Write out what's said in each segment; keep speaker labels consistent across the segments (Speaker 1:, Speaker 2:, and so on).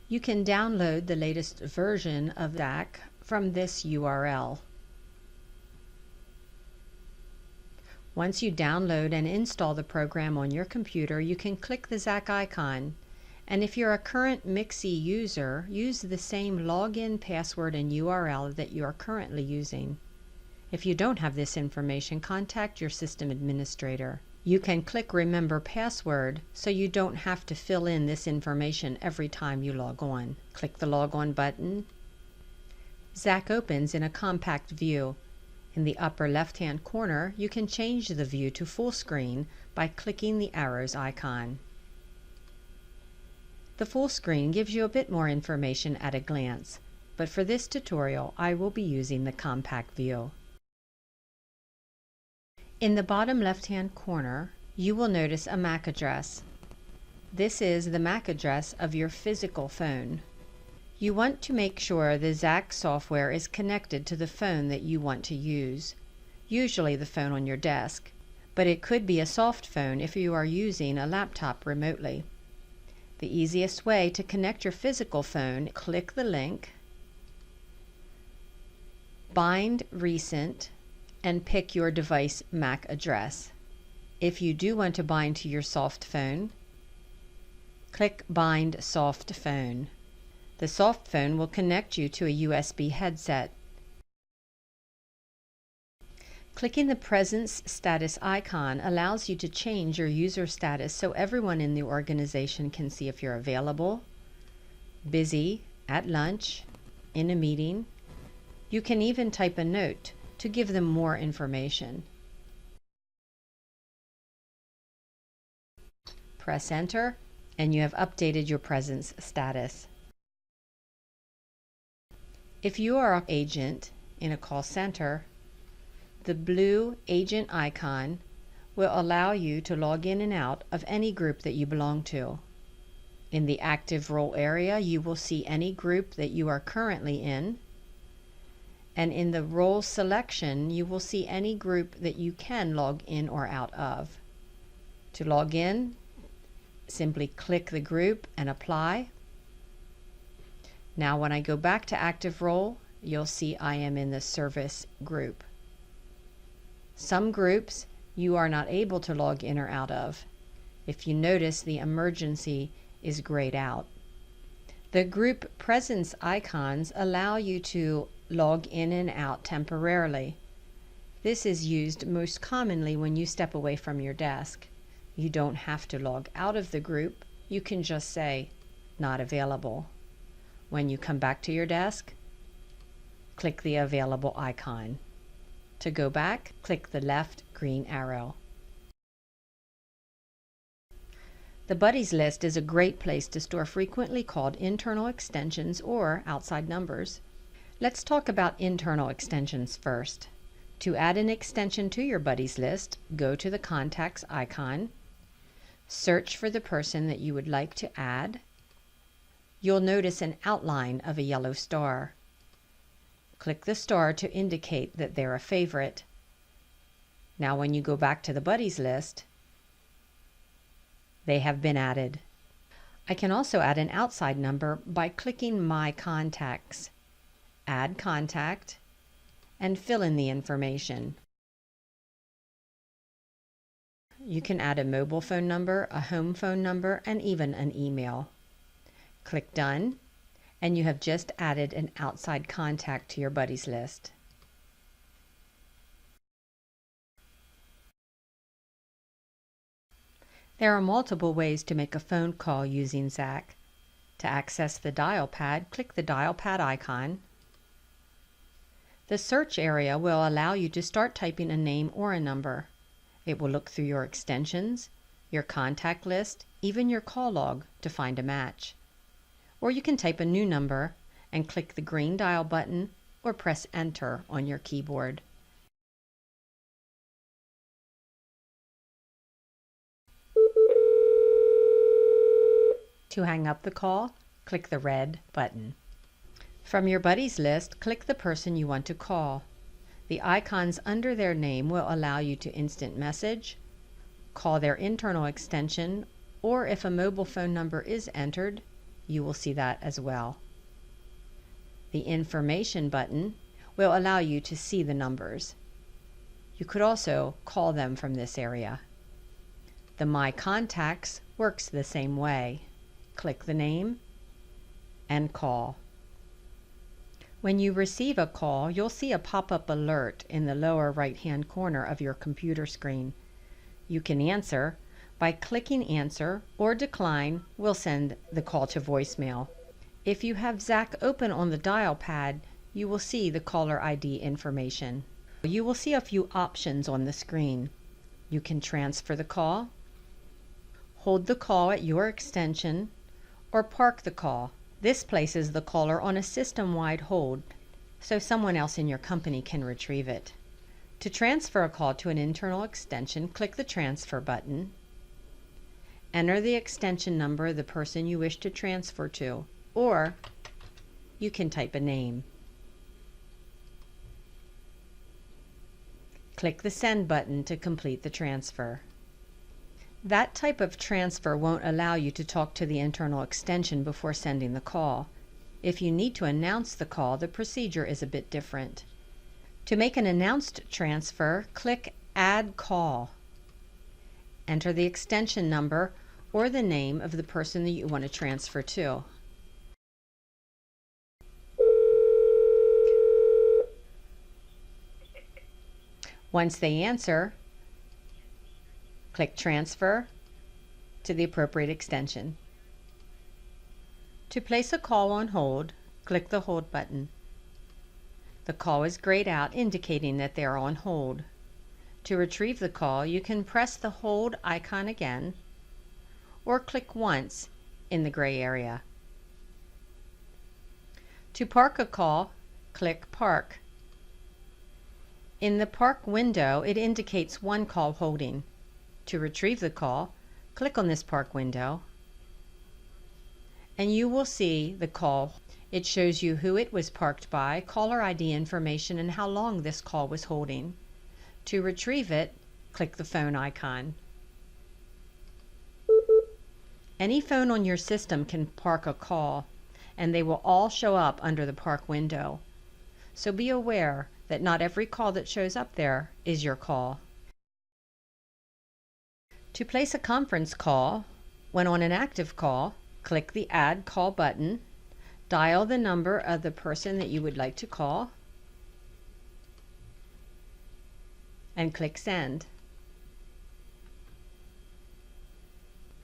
Speaker 1: You can download the latest version of ZAC from this URL. Once you download and install the program on your computer, you can click the ZAC icon. And if you're a current MXI user, use the same login password and URL that you are currently using. If you don't have this information, contact your system administrator. You can click Remember Password so you don't have to fill in this information every time you log on. Click the Log On button. ZAC opens in a compact view. In the upper left-hand corner, you can change the view to full screen by clicking the arrows icon. The full screen gives you a bit more information at a glance, but for this tutorial I will be using the compact view. In the bottom left-hand corner, you will notice a MAC address. This is the MAC address of your physical phone. You want to make sure the ZAC software is connected to the phone that you want to use, usually the phone on your desk, but it could be a soft phone if you are using a laptop remotely. The easiest way to connect your physical phone, click the link, bind recent, and pick your device MAC address. If you do want to bind to your soft phone, click Bind Soft Phone. The soft phone will connect you to a USB headset. Clicking the Presence Status icon allows you to change your user status so everyone in the organization can see if you're available, busy, at lunch, in a meeting. You can even type a note to give them more information. Press Enter, and you have updated your presence status. If you are an agent in a call center, the blue agent icon will allow you to log in and out of any group that you belong to. In the active role area, you will see any group that you are currently in, and in the role selection, you will see any group that you can log in or out of. To log in, simply click the group and apply. Now when I go back to active role, you'll see I am in the service group. Some groups you are not able to log in or out of. If you notice, the emergency is grayed out. The group presence icons allow you to log in and out temporarily. This is used most commonly when you step away from your desk. You don't have to log out of the group. You can just say, not available. When you come back to your desk, click the available icon. To go back, click the left green arrow. The Buddies list is a great place to store frequently called internal extensions or outside numbers. Let's talk about internal extensions first. To add an extension to your Buddies list, go to the Contacts icon, search for the person that you would like to add. You'll notice an outline of a yellow star. Click the star to indicate that they're a favorite. Now when you go back to the Buddies list, they have been added. I can also add an outside number by clicking My Contacts, Add Contact, and fill in the information. You can add a mobile phone number, a home phone number, and even an email. Click Done, and you have just added an outside contact to your Buddies list. There are multiple ways to make a phone call using ZAC. To access the dial pad, click the dial pad icon. The search area will allow you to start typing a name or a number. It will look through your extensions, your contact list, even your call log to find a match. Or you can type a new number and click the green dial button or press Enter on your keyboard. To hang up the call, click the red button. From your Buddies list, click the person you want to call. The icons under their name will allow you to instant message, call their internal extension, or if a mobile phone number is entered, you will see that as well. The information button will allow you to see the numbers. You could also call them from this area. The My Contacts works the same way. Click the name and call. When you receive a call, you'll see a pop-up alert in the lower right-hand corner of your computer screen. You can answer by clicking Answer, or Decline will send the call to voicemail. If you have ZAC open on the dial pad, you will see the caller ID information. You will see a few options on the screen. You can transfer the call, hold the call at your extension, or park the call. This places the caller on a system-wide hold, so someone else in your company can retrieve it. To transfer a call to an internal extension, click the Transfer button. Enter the extension number of the person you wish to transfer to, or you can type a name. Click the Send button to complete the transfer. That type of transfer won't allow you to talk to the internal extension before sending the call. If you need to announce the call, the procedure is a bit different. To make an announced transfer, click Add Call. Enter the extension number or the name of the person that you want to transfer to. Once they answer, click Transfer to the appropriate extension. To place a call on hold, click the Hold button. The call is grayed out, indicating that they are on hold. To retrieve the call, you can press the Hold icon again, or click once in the gray area. To park a call, click Park. In the Park window, it indicates one call holding. To retrieve the call, click on this Park window, and you will see the call. It shows you who it was parked by, caller ID information, and how long this call was holding. To retrieve it, click the phone icon. Any phone on your system can park a call, and they will all show up under the Park window. So be aware that not every call that shows up there is your call. To place a conference call, when on an active call, click the Add Call button, dial the number of the person that you would like to call, and click Send.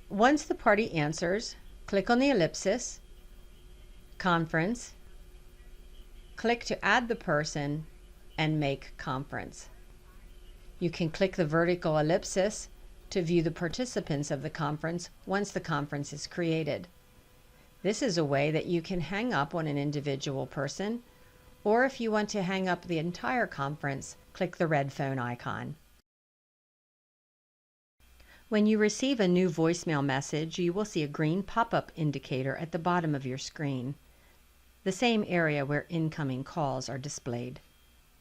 Speaker 1: Once the party answers, click on the ellipsis, Conference, click to add the person, and make conference. You can click the vertical ellipsis to view the participants of the conference once the conference is created. This is a way that you can hang up on an individual person, or if you want to hang up the entire conference, click the red phone icon. When you receive a new voicemail message, you will see a green pop-up indicator at the bottom of your screen, the same area where incoming calls are displayed.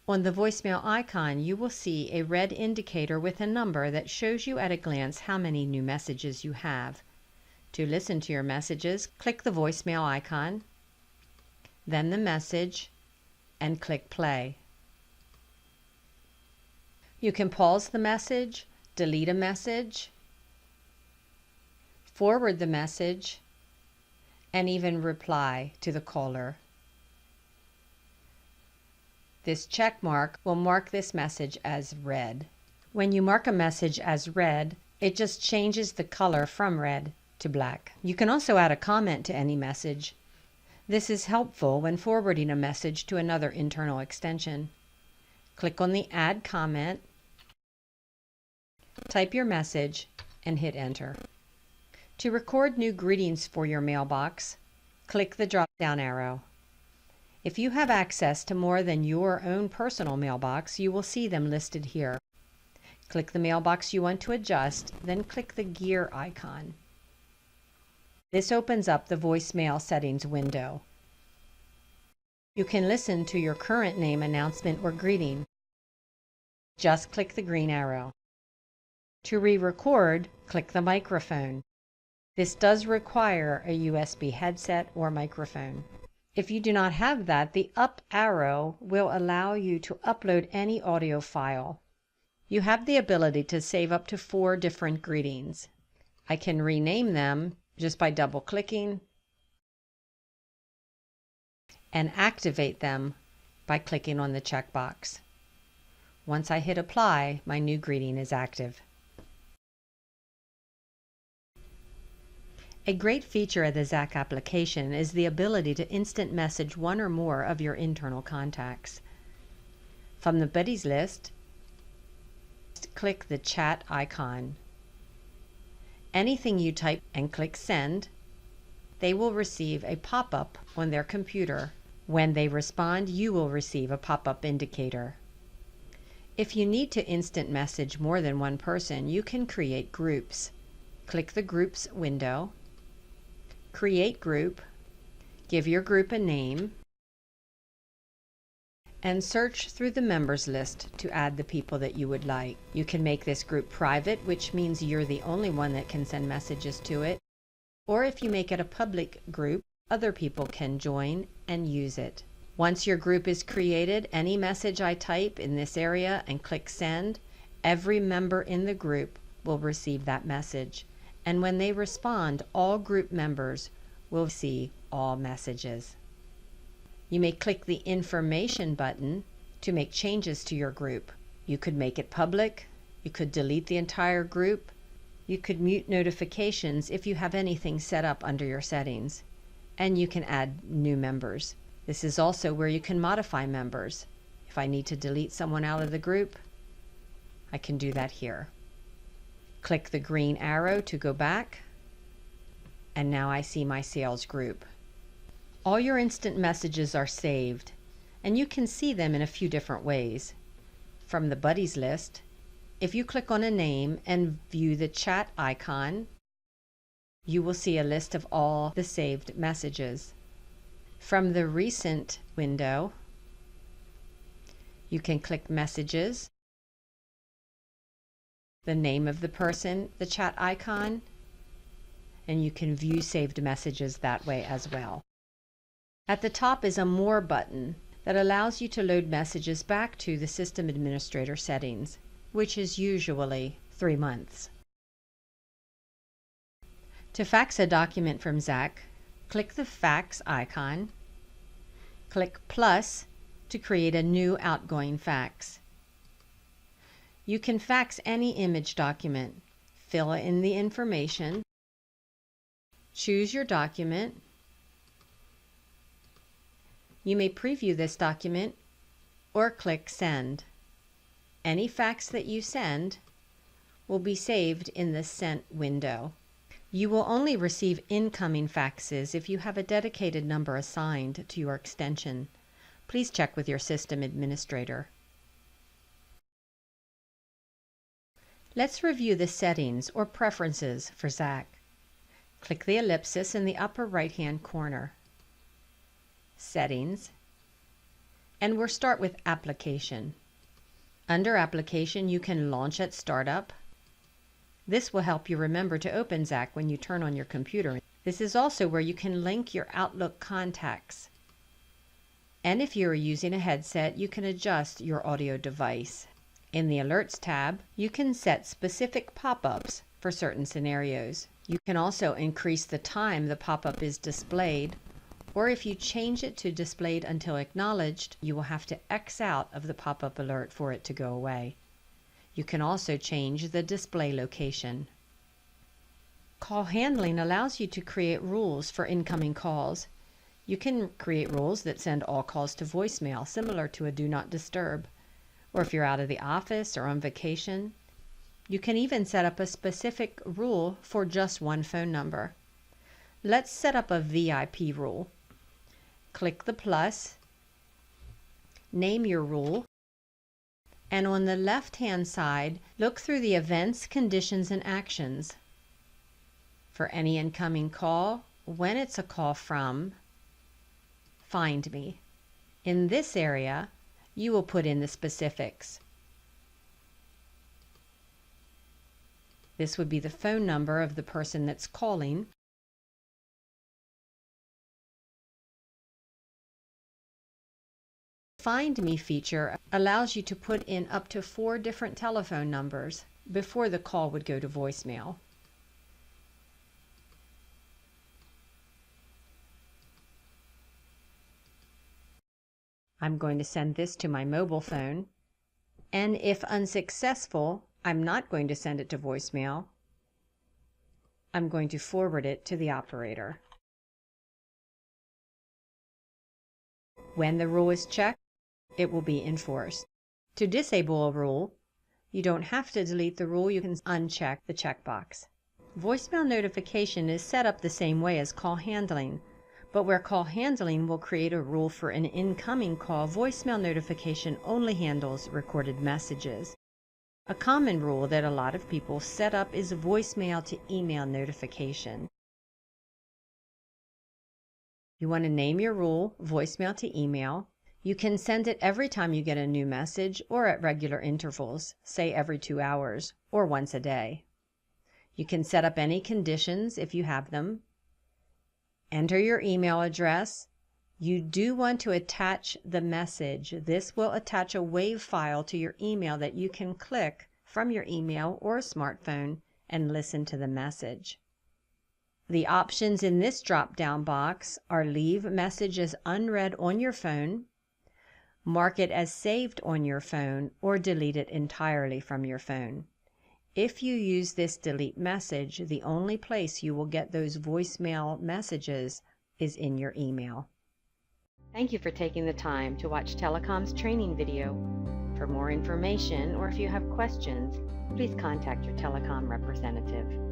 Speaker 1: On the voicemail icon, you will see a red indicator with a number that shows you at a glance how many new messages you have. To listen to your messages, click the voicemail icon, then the message, and click play. You can pause the message, delete a message, forward the message, and even reply to the caller. This check mark will mark this message as read. When you mark a message as read, it just changes the color from red to black. You can also add a comment to any message. This is helpful when forwarding a message to another internal extension. Click on the Add Comment, type your message, and hit Enter. To record new greetings for your mailbox, click the drop-down arrow. If you have access to more than your own personal mailbox, you will see them listed here. Click the mailbox you want to adjust, then click the gear icon. This opens up the voicemail settings window. You can listen to your current name announcement or greeting. Just click the green arrow. To re-record, click the microphone. This does require a USB headset or microphone. If you do not have that, the up arrow will allow you to upload any audio file. You have the ability to save up to 4 different greetings. I can rename them just by double-clicking and activate them by clicking on the checkbox. Once I hit apply, my new greeting is active. A great feature of the ZAC application is the ability to instant message one or more of your internal contacts. From the buddies list, click the chat icon. Anything you type and click send, they will receive a pop-up on their computer. When they respond, you will receive a pop-up indicator. If you need to instant message more than one person, you can create groups. Click the Groups window, create group, give your group a name, and search through the members list to add the people that you would like. You can make this group private, which means you're the only one that can send messages to it. Or if you make it a public group, other people can join and use it. Once your group is created, any message I type in this area and click send, every member in the group will receive that message. And when they respond, all group members will see all messages. You may click the Information button to make changes to your group. You could make it public, you could delete the entire group, you could mute notifications if you have anything set up under your settings, and you can add new members. This is also where you can modify members. If I need to delete someone out of the group, I can do that here. Click the green arrow to go back, and now I see my sales group. All your instant messages are saved, and you can see them in a few different ways. From the buddies list, if you click on a name and view the chat icon, you will see a list of all the saved messages. From the recent window, you can click messages, the name of the person, the chat icon, and you can view saved messages that way as well. At the top is a More button that allows you to load messages back to the system administrator settings, which is usually 3 months. To fax a document from ZAC, click the fax icon, click plus to create a new outgoing fax. You can fax any image document. Fill in the information, choose your document. You may preview this document or click Send. Any fax that you send will be saved in the Sent window. You will only receive incoming faxes if you have a dedicated number assigned to your extension. Please check with your system administrator. Let's review the settings or preferences for ZAC. Click the ellipsis in the upper right-hand corner. Settings, and we'll start with Application. Under Application, you can launch at startup. This will help you remember to open ZAC when you turn on your computer. This is also where you can link your Outlook contacts. And if you are using a headset, you can adjust your audio device. In the Alerts tab, you can set specific pop-ups for certain scenarios. You can also increase the time the pop-up is displayed, or if you change it to displayed until acknowledged, you will have to X out of the pop-up alert for it to go away. You can also change the display location. Call handling allows you to create rules for incoming calls. You can create rules that send all calls to voicemail, similar to a Do Not Disturb. Or if you're out of the office or on vacation, you can even set up a specific rule for just one phone number. Let's set up a VIP rule. Click the plus, name your rule, and on the left-hand side, look through the events, conditions, and actions. For any incoming call, when it's a call from, find me. In this area, you will put in the specifics. This would be the phone number of the person that's calling. Find Me feature allows you to put in up to 4 different telephone numbers before the call would go to voicemail. I'm going to send this to my mobile phone, and if unsuccessful, I'm not going to send it to voicemail. I'm going to forward it to the operator. When the rule is checked, it will be enforced. To disable a rule, you don't have to delete the rule, you can uncheck the checkbox. Voicemail notification is set up the same way as call handling, but where call handling will create a rule for an incoming call, voicemail notification only handles recorded messages. A common rule that a lot of people set up is voicemail to email notification. You want to name your rule, voicemail to email. You can send it every time you get a new message or at regular intervals, say every 2 hours or once a day. You can set up any conditions if you have them. Enter your email address. You do want to attach the message. This will attach a WAV file to your email that you can click from your email or smartphone and listen to the message. The options in this drop-down box are leave message as unread on your phone, mark it as saved on your phone, or delete it entirely from your phone. If you use this delete message, the only place you will get those voicemail messages is in your email. Thank you for taking the time to watch TeleCom's training video. For more information or if you have questions, please contact your TeleCom representative.